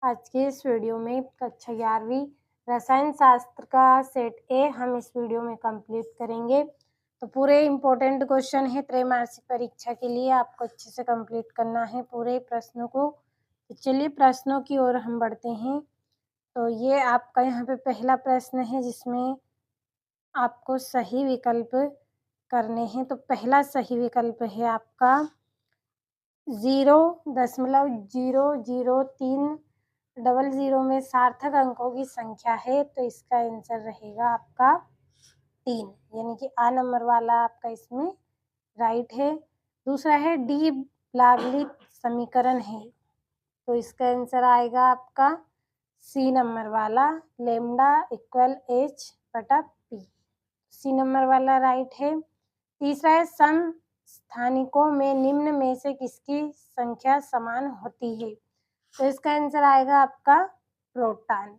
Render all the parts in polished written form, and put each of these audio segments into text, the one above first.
आज के इस वीडियो में कक्षा 11वीं रसायन शास्त्र का सेट ए हम इस वीडियो में कंप्लीट करेंगे। तो पूरे इम्पोर्टेंट क्वेश्चन है त्रैमासिक परीक्षा के लिए, आपको अच्छे से कंप्लीट करना है पूरे प्रश्नों को। तो चलिए प्रश्नों की ओर हम बढ़ते हैं। तो ये आपका यहाँ पे पहला प्रश्न है जिसमें आपको सही विकल्प करने हैं। तो पहला सही विकल्प है आपका 0.00300 में सार्थक अंकों की संख्या है, तो इसका आंसर रहेगा आपका 3, यानी कि आ नंबर वाला आपका इसमें राइट है। दूसरा है डी ब्लागली समीकरण है, तो इसका आंसर आएगा आपका सी नंबर वाला लेमडा इक्वल एच बटा पी, सी नंबर वाला राइट है। तीसरा है समस्थानिकों में निम्न में से किसकी संख्या समान होती है, तो इसका आंसर आएगा आपका प्रोटॉन।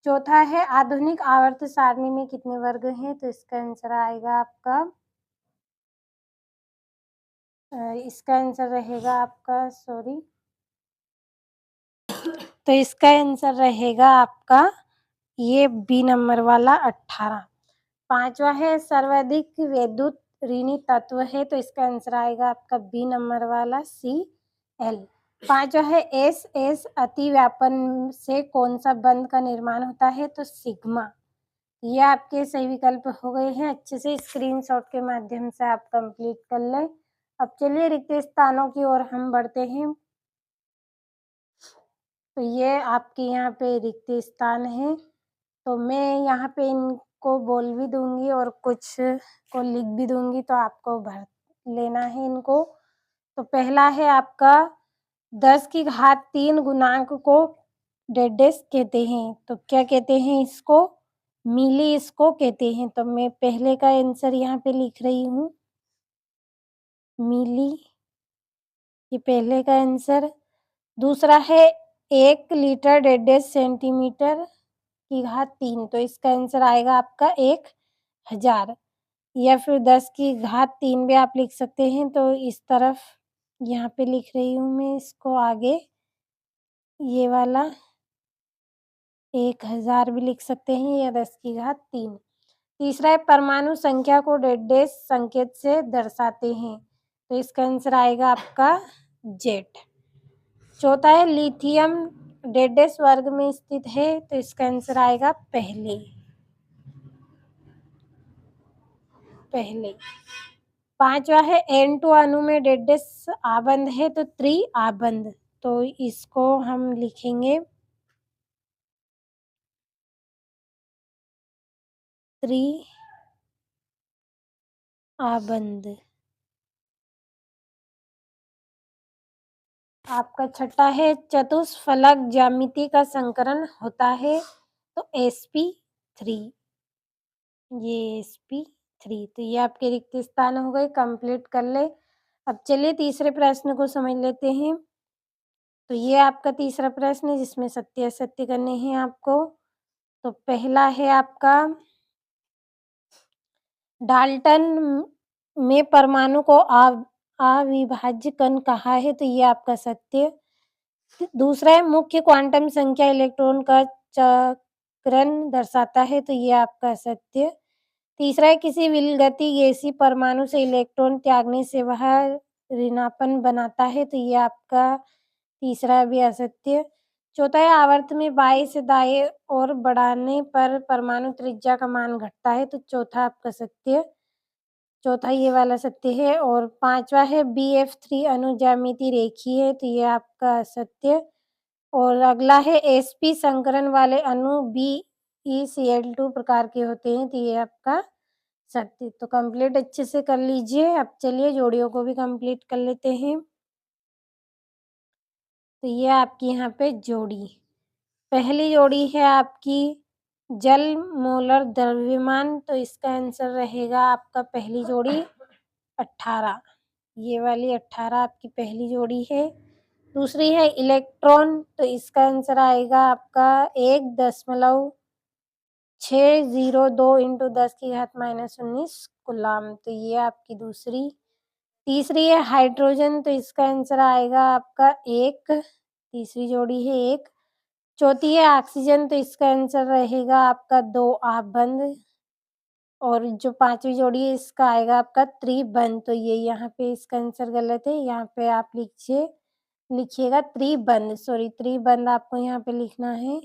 चौथा है आधुनिक आवर्त सारणी में कितने वर्ग हैं, तो इसका आंसर आएगा आपका इसका आंसर रहेगा आपका तो इसका आंसर रहेगा आपका ये बी नंबर वाला 18। पांचवा है सर्वाधिक विद्युत ऋणी तत्व है, तो इसका आंसर आएगा आपका बी नंबर वाला Cl। पांचवा है एस अतिव्यापन से कौन सा बंध का निर्माण होता है, तो सिग्मा। ये आपके सही विकल्प हो गए हैं। अच्छे से स्क्रीनशॉट के माध्यम से आप कंप्लीट कर लें। अब चलिए रिक्त स्थानों की ओर हम बढ़ते हैं। तो ये आपके यहाँ पे रिक्त स्थान है, तो मैं यहाँ पे इनको बोल भी दूंगी और कुछ को लिख भी दूंगी, तो आपको भर लेना है इनको। तो पहला है आपका 10⁻³ गुणांक को डेडेस कहते हैं, तो क्या कहते हैं इसको, मिली इसको कहते हैं। तो मैं पहले का आंसर यहाँ पे लिख रही हूँ मिली, ये पहले का आंसर। दूसरा है 1 लीटर 1.5 सेंटीमीटर की घात 3, तो इसका आंसर आएगा आपका 1000, या फिर 10 की घात 3 भी आप लिख सकते हैं। तो इस तरफ यहाँ पे लिख रही हूँ मैं इसको आगे, ये वाला 1000 भी लिख सकते हैं या 10 की घात 3। तीसरा है परमाणु संख्या को डेडेस संकेत से दर्शाते हैं, तो इसका आंसर आएगा आपका जेट। चौथा है लिथियम डेडेस वर्ग में स्थित है, तो इसका आंसर आएगा पहले। पांचवा है N2 अणु में डेडेस आबंध है, तो त्रि आबंध, तो इसको हम लिखेंगे त्रि आबंध। आपका छठा है चतुष्फलक ज्यामिति का संकरण होता है, तो sp3, ये sp3। तो ये आपके रिक्त स्थान हो गए, कंप्लीट कर ले। अब चलिए तीसरे प्रश्न को समझ लेते हैं। तो ये आपका तीसरा प्रश्न है जिसमें सत्य असत्य करने हैं आपको। तो पहला है आपका डाल्टन में परमाणु को अविभाज्य कण कहा है, तो ये आपका सत्य। दूसरा है मुख्य क्वांटम संख्या इलेक्ट्रॉन का चक्रण दर्शाता है, तो ये आपका सत्य। तीसरा है किसी विलगती गैसीय परमाणु से इलेक्ट्रॉन त्यागने से वह ऋणापन बनाता है, तो ये आपका तीसरा भी असत्य। चौथा है आवर्त में बाएं से दाएं और बढ़ाने पर परमाणु त्रिज्या का मान घटता है, तो चौथा आपका सत्य, चौथा ये वाला सत्य है। और पांचवा है BF3 अणु ज्यामिति रेखीय है, तो ये आपका सत्य। और अगला है sp संकरण वाले अणु BeCl2 प्रकार के होते हैं, तो ये आपका सत्य। तो कंप्लीट अच्छे से कर लीजिए। अब चलिए जोड़ियों को भी कंप्लीट कर लेते हैं। तो ये आपकी यहाँ पे जोड़ी, पहली जोड़ी है आपकी जल मोलर द्रव्यमान, तो इसका आंसर रहेगा आपका पहली जोड़ी 18, ये वाली 18 आपकी पहली जोड़ी है। दूसरी है इलेक्ट्रॉन, तो इसका आंसर आएगा आपका 1.602 इंटू 10 की घात -19 कूलाम, तो ये आपकी दूसरी। तीसरी है हाइड्रोजन, तो इसका आंसर आएगा आपका 1, तीसरी जोड़ी है 1। चौथी है ऑक्सीजन, तो इसका आंसर रहेगा आपका 2 आपबंध। और जो 5वीं जोड़ी है इसका आएगा आपका त्रिबंध, तो ये यहाँ पे इसका आंसर गलत है, यहाँ पे आप लिखिएगा त्रिबंध, सॉरी त्रिबंध आपको यहाँ पे लिखना है,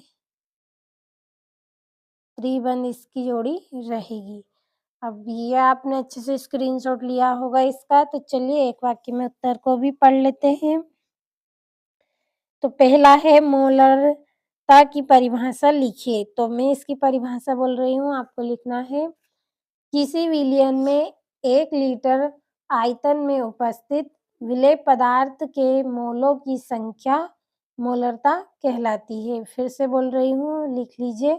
त्रिबंध इसकी जोड़ी रहेगी। अब ये आपने अच्छे से स्क्रीनशॉट लिया होगा इसका, तो चलिए एक वाक्य में उत्तर को भी पढ़ लेते हैं। तो पहला है मोलरता की परिभाषा लिखिए, तो मैं इसकी परिभाषा बोल रही हूँ, आपको लिखना है। किसी विलयन में 1 लीटर आयतन में उपस्थित विलेय पदार्थ के मोलों की संख्या मोलरता कहलाती है। फिर से बोल रही हूँ, लिख लीजिए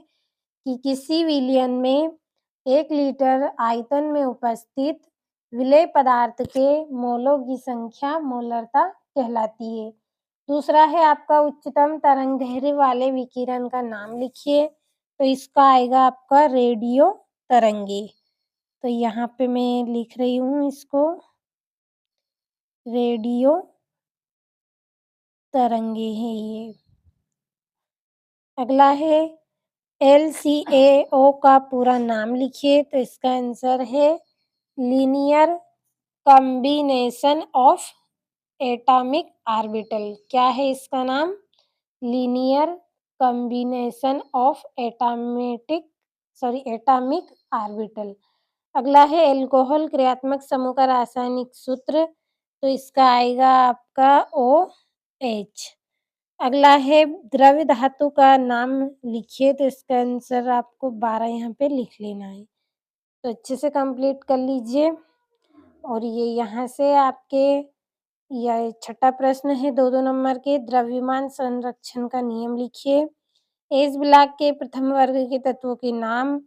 कि किसी विलयन में 1 लीटर आयतन में उपस्थित विलेय पदार्थ के मोलों की संख्या मोलरता कहलाती है। दूसरा है आपका उच्चतम तरंगदैर्घ्य वाले विकिरण का नाम लिखिए, तो इसका आएगा आपका रेडियो तरंगे। तो यहाँ पे मैं लिख रही हूँ इसको, रेडियो तरंगे हैं ये। अगला है LCAO का पूरा नाम लिखिए, तो इसका आंसर है linear combination of atomic orbital. क्या है इसका नाम? Linear combination of atomic orbital. अगला है एल्कोहल क्रियात्मक समूह का रासायनिक सूत्र, तो इसका आएगा आपका OH। अगला है द्रव्य धातु का नाम लिखिए, तो इसका आंसर आपको 12 यहाँ पे लिख लेना है। तो अच्छे से कंप्लीट कर लीजिए। और ये यहाँ से आपके यह छठा प्रश्न है 2-2 नंबर के, द्रव्यमान संरक्षण का नियम लिखिए। एस ब्लॉक के प्रथम वर्ग के तत्वों के नाम,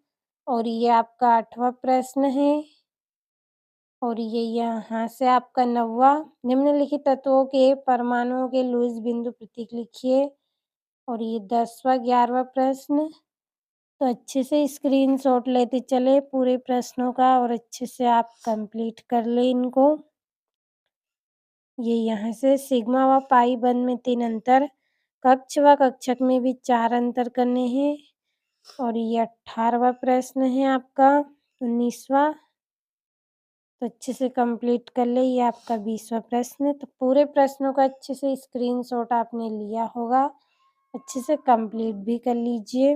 और ये आपका 8वां प्रश्न है। और ये यहाँ से आपका 9वां, निम्नलिखित तत्वों के परमाणुओं के लुईस बिंदु प्रतीक लिखिए। और ये 10वां 11वां प्रश्न। तो अच्छे से स्क्रीनशॉट लेते चले पूरे प्रश्नों का, और अच्छे से आप कंप्लीट कर ले इनको। ये यहाँ से सिग्मा व पाई बंध में 3 अंतर, कक्ष व कक्षक में भी 4 अंतर करने हैं। और ये 18वां प्रश्न है आपका, 19वां। तो अच्छे से कंप्लीट कर ले। ये आपका 20वां प्रश्न है। तो पूरे प्रश्नों का अच्छे से स्क्रीनशॉट आपने लिया होगा, अच्छे से कंप्लीट भी कर लीजिए।